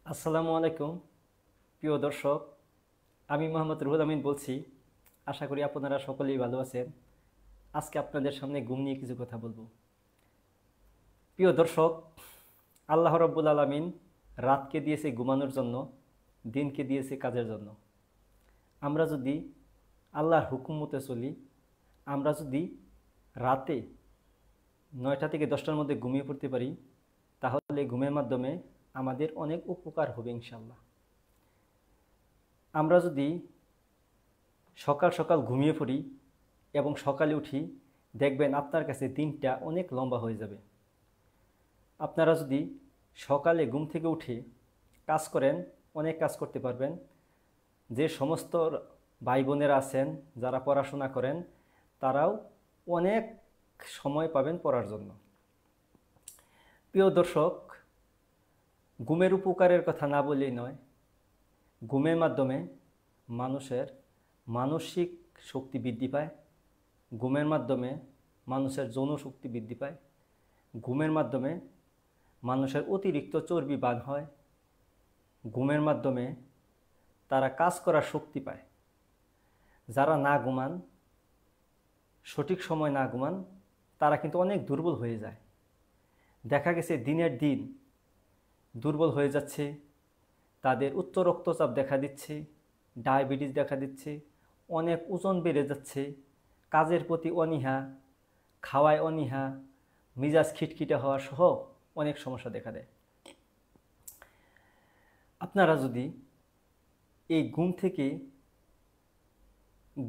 আসসালামু আলাইকুম প্রিয় দর্শক। আমি মোহাম্মদ রুহুল আমিন বলছি। আশা করি আপনারা সকলেই ভালো আছেন। আজকে আপনাদের সামনে ঘুম নিয়ে কিছু কথা বলবো। প্রিয় দর্শক, আল্লাহ রাব্বুল আলামিন রাতকে দিয়েছে ঘুমানোর জন্য, দিনকে দিয়েছে কাজের জন্য। আমরা যদি আল্লাহর হুকুম মতে চলি, আমরা যদি রাতে 9টা থেকে 10টার মধ্যে ঘুমিয়ে পড়তে পারি, তাহলে ঘুমের মাধ্যমে আমাদের অনেক উপকার হবে ইনশাল্লাহ। আমরা যদি সকাল সকাল ঘুমিয়ে পড়ি এবং সকালে উঠি, দেখবেন আপনার কাছে দিনটা অনেক লম্বা হয়ে যাবে। আপনারা যদি সকালে ঘুম থেকে উঠে কাজ করেন, অনেক কাজ করতে পারবেন। যে সমস্ত ভাই বোনেরা আছেন যারা পড়াশোনা করেন, তারাও অনেক সময় পাবেন পড়ার জন্য। প্রিয় দর্শক, ঘুমের উপকারের কথা না বললেই নয়। ঘুমের মাধ্যমে মানুষের মানসিক শক্তি বৃদ্ধি পায়, ঘুমের মাধ্যমে মানুষের যৌন শক্তি বৃদ্ধি পায়, ঘুমের মাধ্যমে মানুষের অতিরিক্ত চর্বি বান হয়, ঘুমের মাধ্যমে তারা কাজ করার শক্তি পায়। যারা না ঘুমান, সঠিক সময় না ঘুমান, তারা কিন্তু অনেক দুর্বল হয়ে যায়। দেখা গেছে দিনের দিন দুর্বল হয়ে যাচ্ছে, তাদের উচ্চ রক্তচাপ দেখা দিচ্ছে, ডায়াবেটিস দেখা দিচ্ছে, অনেক ওজন বেড়ে যাচ্ছে, কাজের প্রতি অনীহা, খাওয়ায় অনীহা, মিজাজ খিটখিটে হওয়া সহ অনেক সমস্যা দেখা দেয়। আপনারা যদি এই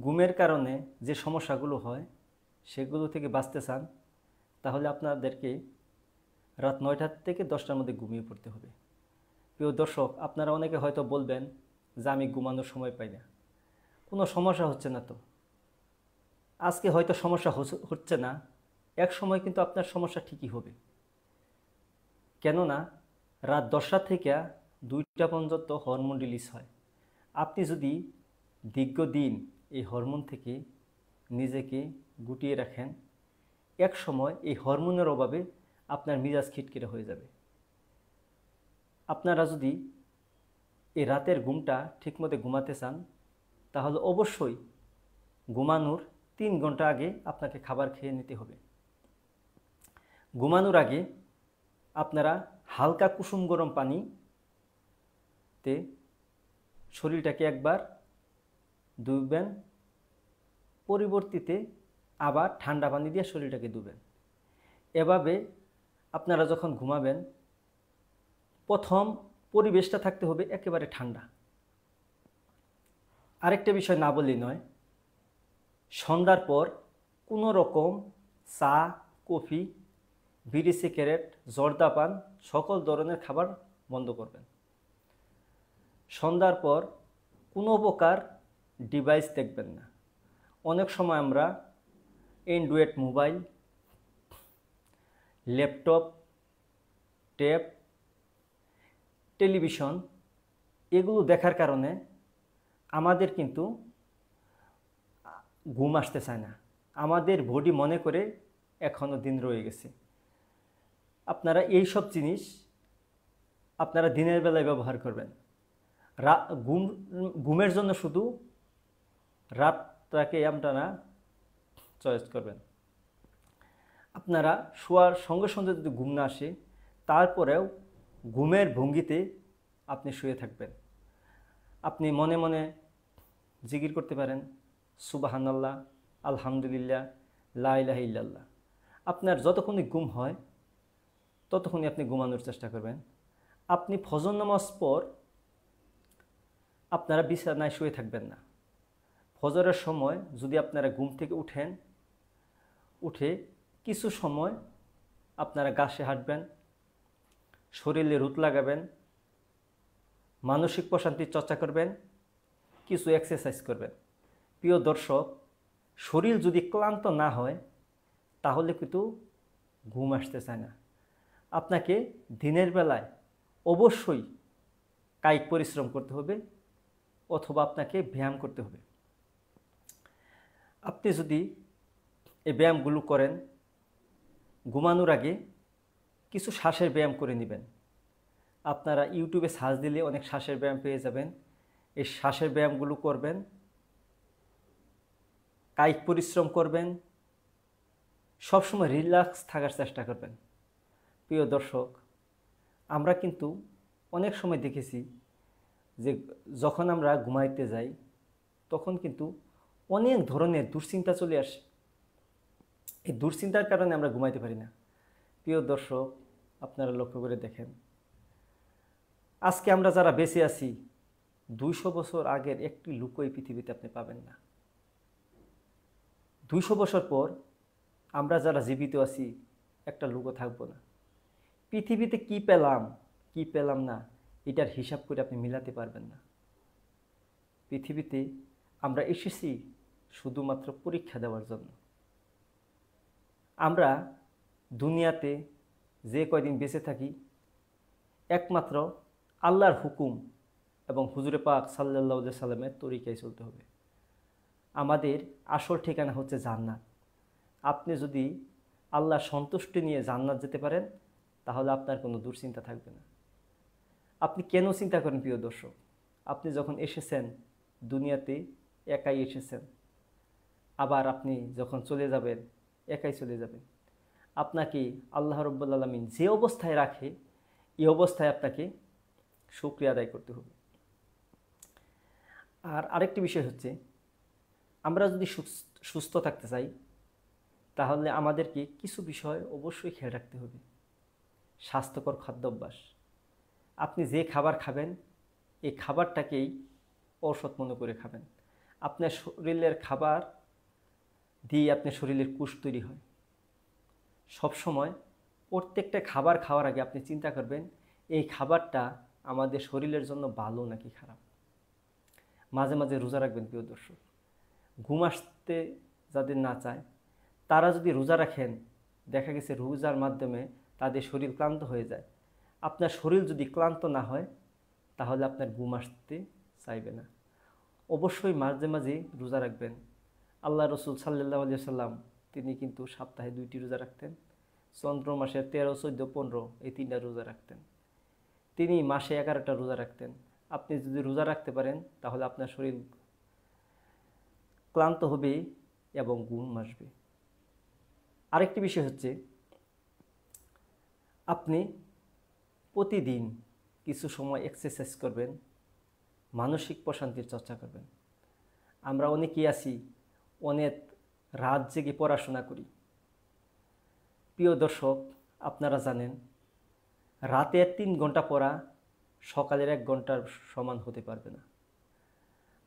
ঘুমের কারণে যে সমস্যাগুলো হয় সেগুলো থেকে বাঁচতে চান, তাহলে আপনাদেরকে রাত 9টা থেকে 10টার মধ্যে ঘুমিয়ে পড়তে হবে। প্রিয় দর্শক, আপনারা অনেকে হয়তো বলবেন যে আমি ঘুমানোর সময় পাই না। কোনো সমস্যা হচ্ছে না তো। আজকে হয়তো সমস্যা হচ্ছে না, এক সময় কিন্তু আপনার সমস্যা ঠিকই হবে। কেননা রাত 10টা থেকে 2টা পর্যন্ত হরমোন রিলিজ হয়। আপনি যদি দীর্ঘদিন এই হরমোন থেকে নিজেকে গুটিয়ে রাখেন, এক সময় এই হরমোনের অভাবে আপনার মিজাজ খিটখিটে হয়ে যাবে। আপনারা যদি এই রাতের ঘুমটা ঠিকমতো ঘুমাতে চান, তাহলে অবশ্যই ঘুমানোর 3 ঘন্টা আগে আপনাকে খাবার খেয়ে নিতে হবে। ঘুমানোর আগে আপনারা হালকা কুসুম গরম পানিতে শরীরটাকে একবার ধুবেন, পরিবর্তিতে আবার ঠান্ডা পানি দিয়ে শরীরটাকে ধুবেন। এভাবে আপনারা যখন ঘুমাবেন, প্রথম পরিবেশটা থাকতে হবে একেবারে ঠান্ডা। আরেকটা বিষয় না বললেই নয়, সন্ধ্যার পর কোনো রকম চা, কফি, বিড়ি, সিগারেট, জর্দা পান, সকল ধরনের খাবার বন্ধ করবেন। সন্ধ্যার পর কোনো প্রকার ডিভাইস দেখবেন না। অনেক সময় আমরা Android mobile, laptop, tab, television এগুলো দেখার কারণে আমাদের কিন্তু ঘুম আসতে চায় না। আমাদের বডি মনে করে এখনও দিন রয়ে গেছে। আপনারা এই সব জিনিস আপনারা দিনের বেলায় ব্যবহার করবেন। ঘুমের জন্য শুধু রাতটাকে আপনারা চয়েস করবেন। আপনারা শোয়ার সঙ্গে সঙ্গে যদি ঘুম না আসে, তারপরেও ঘুমের ভঙ্গিতে আপনি শুয়ে থাকবেন। আপনি মনে মনে জিকির করতে পারেন, সুবহানাল্লাহ, আলহামদুলিল্লাহ, লা ইলাহা ইল্লাল্লাহ। আপনার যতক্ষণই ঘুম হয় ততক্ষণই আপনি ঘুমানোর চেষ্টা করবেন। আপনি ফজর নামাজ পর আপনারা বিছানায় শুয়ে থাকবেন না। ফজরের সময় যদি আপনারা ঘুম থেকে উঠে কিছু সময় আপনারা ঘাসে হাঁটবেন, শরীরে রোদ লাগাবেন, মানসিক প্রশান্তির চর্চা করবেন, কিছু এক্সারসাইজ করবেন। প্রিয় দর্শক, শরীর যদি ক্লান্ত না হয় তাহলে কিন্তু ঘুম আসতে চায় না। আপনাকে দিনের বেলায় অবশ্যই কায়িক পরিশ্রম করতে হবে অথবা আপনাকে ব্যায়াম করতে হবে। আপনি যদি এই ব্যায়ামগুলো করেন, ঘুমানোর আগে কিছু শ্বাসের ব্যায়াম করে নেবেন। আপনারা ইউটিউবে সার্চ দিলে অনেক শ্বাসের ব্যায়াম পেয়ে যাবেন। এই শ্বাসের ব্যায়ামগুলো করবেন, কায়িক পরিশ্রম করবেন, সবসময় রিল্যাক্স থাকার চেষ্টা করবেন। প্রিয় দর্শক, আমরা কিন্তু অনেক সময় দেখেছি যে যখন আমরা ঘুমাইতে যাই তখন কিন্তু অনেক ধরনের দুশ্চিন্তা চলে আসে। এই দুশ্চিন্তার কারণে আমরা ঘুমাইতে পারি না। প্রিয় দর্শক, আপনারা লক্ষ্য করে দেখেন, আজকে আমরা যারা বেঁচে আছি 200 বছর আগের একটি লুকো এই পৃথিবীতে আপনি পাবেন না। 200 বছর পর আমরা যারা জীবিত আছি একটা লুকো থাকবো না। পৃথিবীতে কি পেলাম কি পেলাম না এটার হিসাব করে আপনি মিলাতে পারবেন না। পৃথিবীতে আমরা এসেছি শুধুমাত্র পরীক্ষা দেওয়ার জন্য। আমরা দুনিয়াতে যে কয়দিন বেঁচে থাকি একমাত্র আল্লাহর হুকুম এবং হুজুরে পাক সাল্লাল্লাহু আলাইহি সাল্লামের তরিকায় চলতে হবে। আমাদের আসল ঠিকানা হচ্ছে জান্নাত। আপনি যদি আল্লাহর সন্তুষ্টি নিয়ে জান্নাত যেতে পারেন তাহলে আপনার কোনো দুশ্চিন্তা থাকবে না। আপনি কেন চিন্তা করেন প্রিয় দর্শক? আপনি যখন এসেছেন দুনিয়াতে একাই এসেছেন, আবার আপনি যখন চলে যাবেন একাই চলে যাবেন। আপনাকে আল্লাহ রাব্বুল আলামিন যে অবস্থায় রাখে এই অবস্থায় আপনাকে শুকরিয়া আদায় করতে হবে। আর আরেকটি বিষয় হচ্ছে, আমরা যদি সুস্থ থাকতে চাই তাহলে আমাদেরকে কিছু বিষয় অবশ্যই খেয়াল রাখতে হবে। স্বাস্থ্যকর খাদ্যাভ্যাস। আপনি যে খাবার খাবেন এই খাবারটাকেই ঔষধ মনে করে খাবেন। আপনার শরীরের খাবার দিয়ে আপনার শরীরের কোষ তৈরি হয়। সবসময় প্রত্যেকটা খাবার খাওয়ার আগে আপনি চিন্তা করবেন এই খাবারটা আমাদের শরীরের জন্য ভালো নাকি খারাপ। মাঝে মাঝে রোজা রাখবেন প্রিয় দর্শক। ঘুম আসতে যাদের না চায় তারা যদি রোজা রাখেন, দেখা গেছে রোজার মাধ্যমে তাদের শরীর ক্লান্ত হয়ে যায়। আপনার শরীর যদি ক্লান্ত না হয় তাহলে আপনার ঘুম আসতে চাইবে না। অবশ্যই মাঝে মাঝে রোজা রাখবেন। আল্লাহ রসুল সাল্লাল্লাহু আলাইহি সাল্লাম তিনি কিন্তু সপ্তাহে 2টি রোজা রাখতেন। চন্দ্র মাসের 13, 14, 15 এই 3টা রোজা রাখতেন। তিনি মাসে 11টা রোজা রাখতেন। আপনি যদি রোজা রাখতে পারেন তাহলে আপনার শরীর ক্লান্ত হবে এবং ঘুম আসবে। আরেকটি বিষয় হচ্ছে, আপনি প্রতিদিন কিছু সময় এক্সারসাইজ করবেন, মানসিক প্রশান্তির চর্চা করবেন। আমরা অনেকেই আছি অনেক রাত জেগে পড়াশোনা করি। প্রিয় দর্শক, আপনারা জানেন রাতে 3 ঘন্টা পড়া সকালের 1 ঘন্টার সমান হতে পারবে না।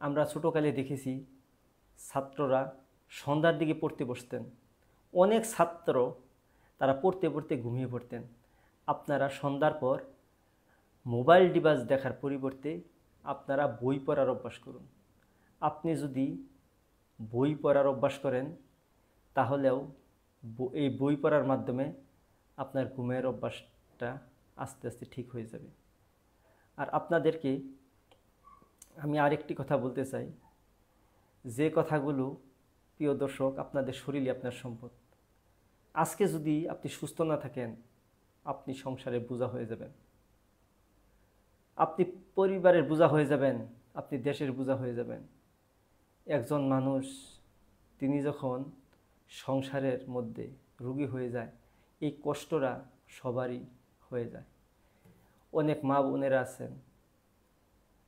আমরা ছোটোকালে দেখেছি ছাত্ররা সন্ধ্যার দিকে পড়তে বসতেন। অনেক ছাত্র তারা পড়তে পড়তে ঘুমিয়ে পড়তেন। আপনারা সন্ধ্যার পর মোবাইল ডিভাইস দেখার পরিবর্তে আপনারা বই পড়ার অভ্যাস করুন। আপনি যদি বই পড়ার অভ্যাস করেন তাহলেও এই বই পড়ার মাধ্যমে আপনার ঘুমের অভ্যাসটা আস্তে আস্তে ঠিক হয়ে যাবে। আর আপনাদেরকে আমি আরেকটি কথা বলতে চাই, যে কথাগুলো প্রিয় দর্শক আপনাদের শরীরই আপনার সম্পদ। আজকে যদি আপনি সুস্থ না থাকেন আপনি সংসারের বোঝা হয়ে যাবেন, আপনি পরিবারের বোঝা হয়ে যাবেন, আপনি দেশের বোঝা হয়ে যাবেন। একজন মানুষ তিনি যখন সংসারের মধ্যে রোগী হয়ে যায় এই কষ্টটা সবারই হয়ে যায়। অনেক মা বোনেরা আছেন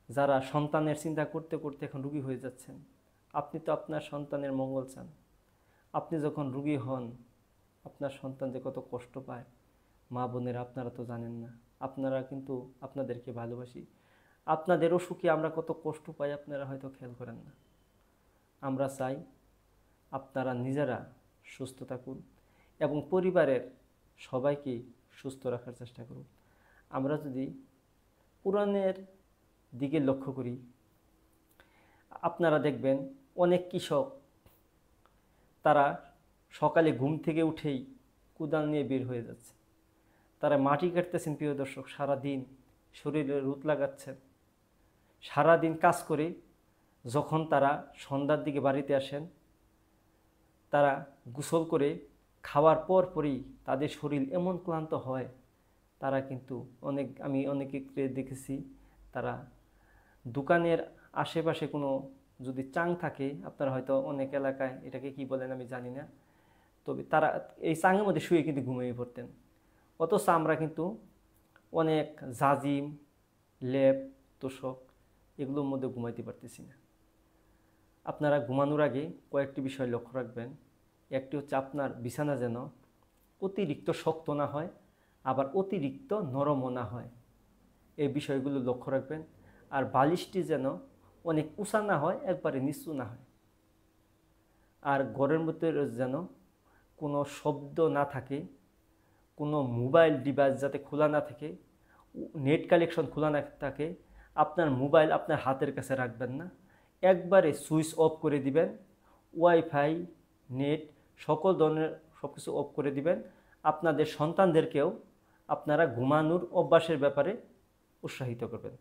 যারা সন্তানের চিন্তা করতে করতে এখন রোগী হয়ে যাচ্ছেন। আপনি তো আপনার সন্তানের মঙ্গল চান। আপনি যখন রোগী হন আপনার সন্তান যে কত কষ্ট পায় মা বোনেরা আপনারা তো জানেন না। আপনারা কিন্তু আপনাদেরকে ভালোবাসি, আপনাদের অসুখে আমরা কত কষ্ট পাই আপনারা হয়তো খেয়াল করেন না। আমরা চাই আপনারা নিজেরা সুস্থ থাকুন এবং পরিবারের সবাইকে সুস্থ রাখার চেষ্টা করুন। আমরা যদি পুরাণের দিকে লক্ষ্য করি আপনারা দেখবেন অনেক কৃষক তারা সকালে ঘুম থেকে উঠেই কোদাল নিয়ে বের হয়ে যাচ্ছে। তারা মাটি কাটতেছেন প্রিয় দর্শক, সারাদিন শরীরে রোদ লাগাচ্ছেন, সারাদিন কাজ করে যখন তারা সন্ধ্যার দিকে বাড়িতে আসেন তারা গোসল করে খাওয়ার পরই তাদের শরীর এমন ক্লান্ত হয় তারা কিন্তু আমি অনেকে দেখেছি, তারা দোকানের আশেপাশে কোনো যদি চাং থাকে, আপনারা হয়তো অনেক এলাকায় এটাকে কি বলেন আমি জানি না, তবে তারা এই চাঙের মধ্যে শুয়ে কিন্তু ঘুমিয়ে পড়তেন। অথচ আমরা কিন্তু অনেক জাজিম, লেপ, তোষক এগুলোর মধ্যে ঘুমাইতে পারতেছি না। আপনারা ঘুমানোর আগে কয়েকটি বিষয় লক্ষ্য রাখবেন। একটি হচ্ছে আপনার বিছানা যেন অতিরিক্ত শক্ত না হয়, আবার অতিরিক্ত নরমও না হয়, এই বিষয়গুলো লক্ষ্য রাখবেন। আর বালিশটি যেন অনেক উঁচা না হয়, একবারে নিচু না হয়। আর ঘরের মধ্যে যেন কোনো শব্দ না থাকে, কোনো মোবাইল ডিভাইস যাতে খোলা না থাকে, নেট কানেকশন খোলা না থাকে। আপনার মোবাইল আপনার হাতের কাছে রাখবেন না, একবারে সুইচ অফ করে দিবেন। ওয়াইফাই, নেট সকল ধরনের সব কিছু অফ করে দিবেন। আপনাদের সন্তানদেরকেও আপনারা ঘুমানোর অভ্যাসের ব্যাপারে উৎসাহিত করবেন।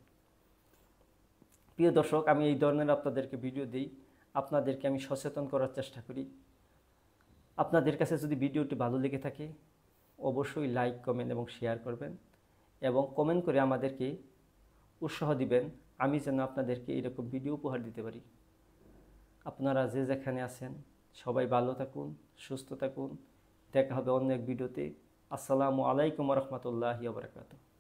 প্রিয় দর্শক, আমি এই ধরনের আপনাদেরকে ভিডিও দিই, আপনাদেরকে আমি সচেতন করার চেষ্টা করি। আপনাদের কাছে যদি ভিডিওটি ভালো লেগে থাকে, অবশ্যই লাইক, কমেন্ট এবং শেয়ার করবেন, এবং কমেন্ট করে আমাদেরকে উৎসাহ দিবেন, আমি যেন আপনাদেরকে এরকম ভিডিও উপহার দিতে পারি। আপনারা যে যেখানে আছেন সবাই ভালো থাকুন, সুস্থ থাকুন। দেখা হবে অন্য এক ভিডিওতে। আসসালামু আলাইকুম ওয়া রাহমাতুল্লাহি ওয়া বারাকাতুহু।